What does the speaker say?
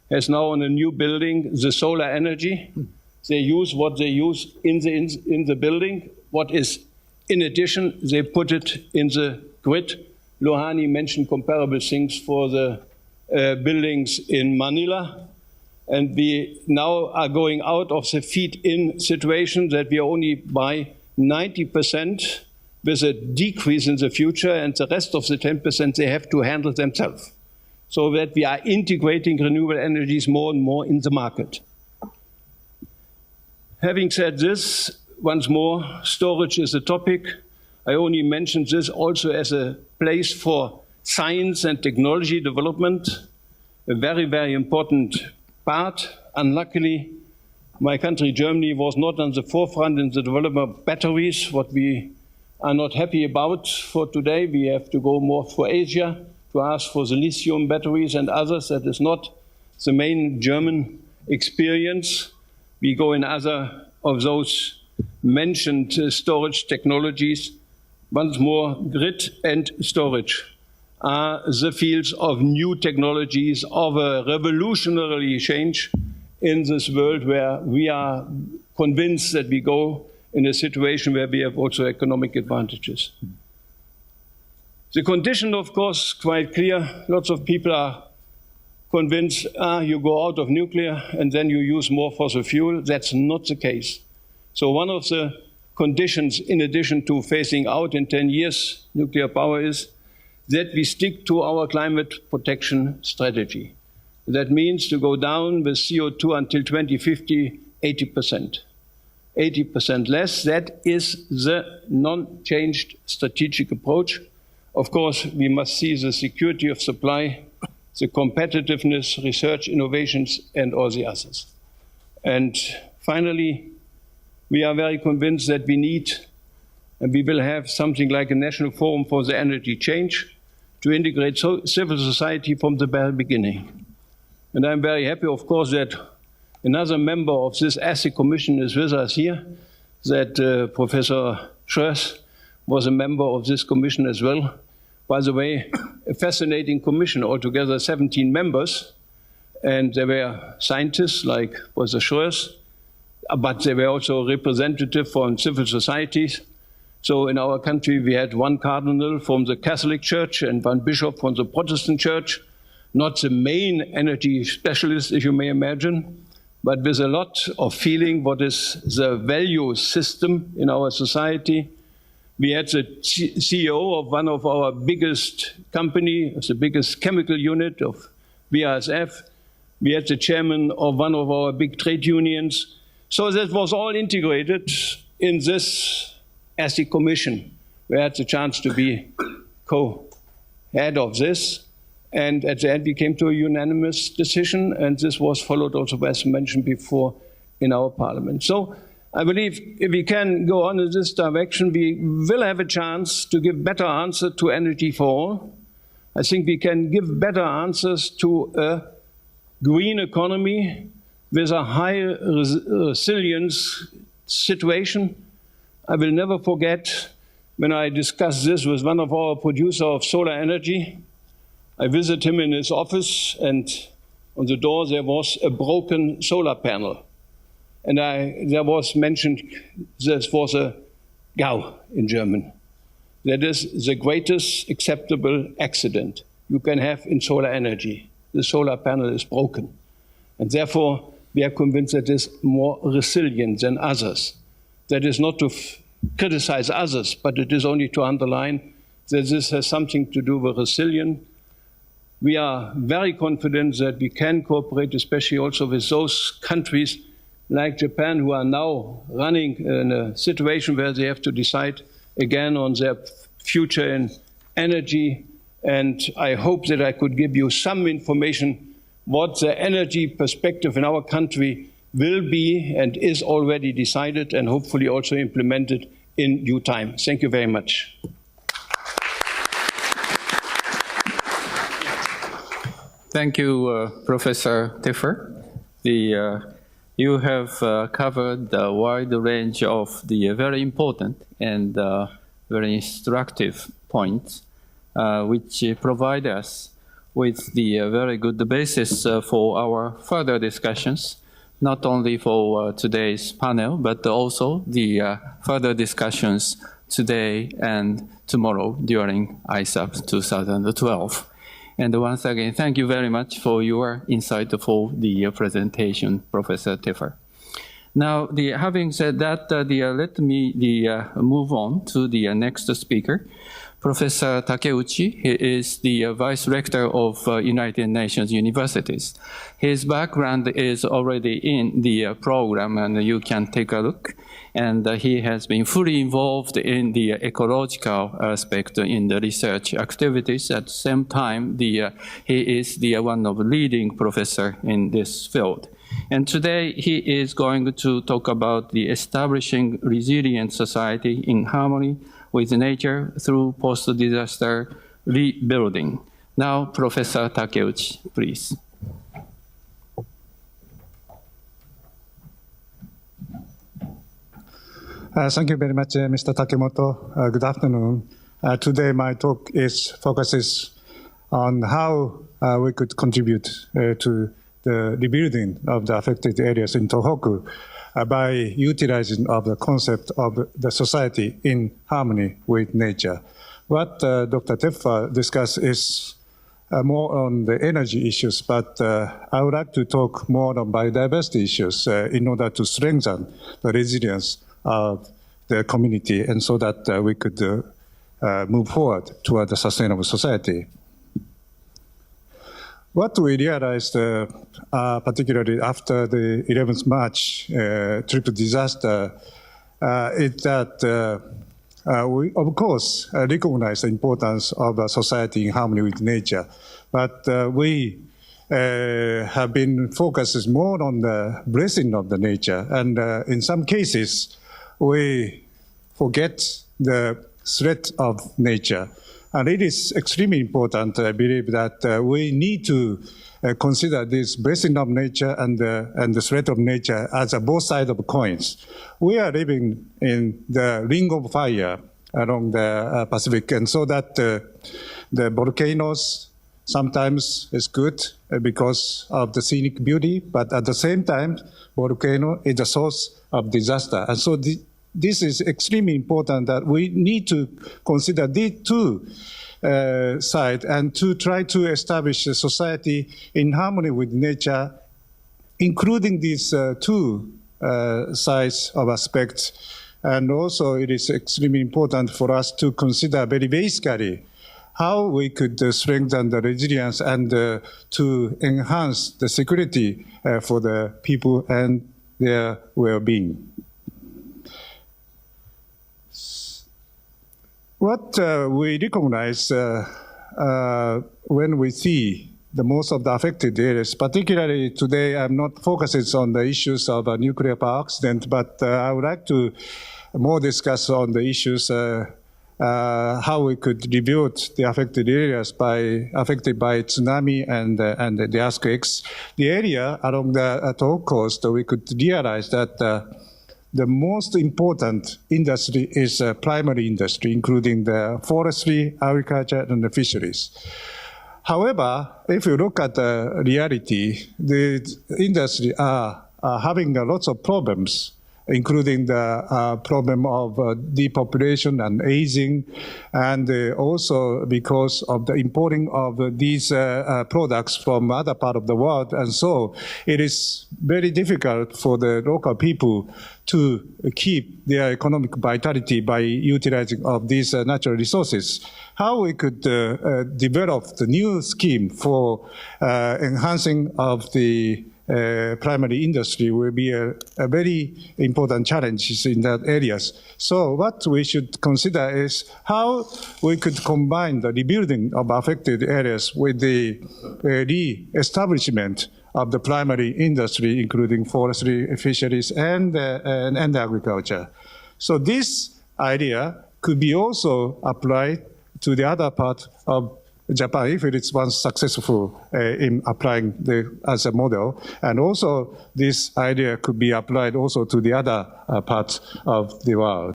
has now on a new building the solar energy. They use what they use in the building. What is in addition, they put it in the grid. Lohani mentioned comparable things for the buildings in Manila. And we now are going out of the feed-in situation that we are only by 90% with a decrease in the future, and the rest of the 10% they have to handle themselves. So that we are integrating renewable energies more and more in the market. Having said this, once more, storage is a topic. I only mentioned this also as a place for science and technology development, a very, very important part. Unluckily, my country, Germany, was not on the forefront in the development of batteries, what we are not happy about for today. We have to go more for Asia to ask for the lithium batteries and others. That is not the main German experience. We go in other of those mentioned storage technologies. Once more, grid and storage are the fields of new technologies, of a revolutionary change in this world where we are convinced that we go in a situation where we have also economic advantages. The condition, of course, quite clear. Lots of people are convinced, you go out of nuclear and then you use more fossil fuel. That's not the case. So one of the conditions, in addition to phasing out in 10 years nuclear power, is that we stick to our climate protection strategy. That means to go down with CO2 until 2050, 80%. 80% less. That is the non-changed strategic approach. Of course, we must see the security of supply, the competitiveness, research, innovations, and all the others. And finally, we are very convinced that we need, and we will have something like a national forum for the energy change to integrate civil society from the very beginning. And I'm very happy, of course, that another member of this ASIC commission is with us here, that Professor Schroers was a member of this commission as well. By the way, a fascinating commission, altogether 17 members, and there were scientists like Professor Schroers, but there were also representatives from civil societies. So in our country, we had one cardinal from the Catholic Church and one bishop from the Protestant Church, not the main energy specialist, if you may imagine, but with a lot of feeling what is the value system in our society. We had the CEO of one of our biggest company, the biggest chemical unit of BASF. We had the chairman of one of our big trade unions. So that was all integrated in this ASIC commission. We had the chance to be co-head of this. And at the end, we came to a unanimous decision, and this was followed also, as mentioned before, in our parliament. So I believe if we can go on in this direction, we will have a chance to give better answers to energy for all. I think we can give better answers to a green economy with a high resilience situation. I will never forget when I discussed this with one of our producers of solar energy. I visited him in his office, and on the door there was a broken solar panel. And there was mentioned, this was a GAU in German. That is the greatest acceptable accident you can have in solar energy. The solar panel is broken. And therefore, we are convinced that it is more resilient than others. That is not to criticize others, but it is only to underline that this has something to do with resilience. We are very confident that we can cooperate, especially also with those countries like Japan, who are now running in a situation where they have to decide again on their future in energy. And I hope that I could give you some information what the energy perspective in our country will be and is already decided and hopefully also implemented in due time. Thank you very much. Thank you, Professor Tiffer. You have covered a wide range of the very important and very instructive points, which provide us with the very good basis for our further discussions, not only for today's panel, but also the further discussions today and tomorrow during ISAP 2012. And once again, thank you very much for your insightful presentation, Professor Tiffer. Now, having said that, let me move on to the next speaker, Professor Takeuchi. He is the Vice Rector of United Nations Universities. His background is already in the program, and you can take a look. And he has been fully involved in the ecological aspect in the research activities. At the same time, he is one of the leading professors in this field. And today he is going to talk about the establishing resilient society in harmony with nature through post-disaster rebuilding. Now, Professor Takeuchi, please. Thank you very much, Mr. Takemoto. Good afternoon. Today my talk focuses on how we could contribute to the rebuilding of the affected areas in Tohoku by utilizing of the concept of the society in harmony with nature. What Dr. Teffa discussed is more on the energy issues, but I would like to talk more on biodiversity issues in order to strengthen the resilience of the community and so that we could move forward toward a sustainable society. What we realized, particularly after the 11th March triple disaster, is that we, of course, recognize the importance of a society in harmony with nature, but we have been focused more on the blessing of the nature, and in some cases, we forget the threat of nature. And it is extremely important, I believe, that we need to consider this blessing of nature and the threat of nature as both sides of coins. We are living in the ring of fire along the Pacific, and so that the volcanoes sometimes is good because of the scenic beauty, but at the same time, volcano is a source of disaster. And so this is extremely important that we need to consider these two sides and to try to establish a society in harmony with nature, including these two sides of aspects. And also it is extremely important for us to consider very basically how we could strengthen the resilience and to enhance the security for the people and their well-being. What we recognize when we see the most of the affected areas, particularly today, I'm not focusing on the issues of a nuclear power accident, but I would like to more discuss on the issues how we could rebuild the affected areas affected by tsunami and the earthquakes. The area along the Tohoku coast, we could realize that the most important industry is primary industry, including the forestry, agriculture, and the fisheries. However, if you look at the reality, the industry are having lots of problems, including the problem of depopulation and aging, and also because of the importing of these products from other part of the world. And so it is very difficult for the local people to keep their economic vitality by utilizing of these natural resources. How we could develop the new scheme for enhancing of the primary industry will be a very important challenge in that areas. So what we should consider is how we could combine the rebuilding of affected areas with the re-establishment of the primary industry, including forestry, fisheries, and agriculture. So this idea could be also applied to the other part of Japan, if it is once successful in applying as a model. And also this idea could be applied also to the other parts of the world.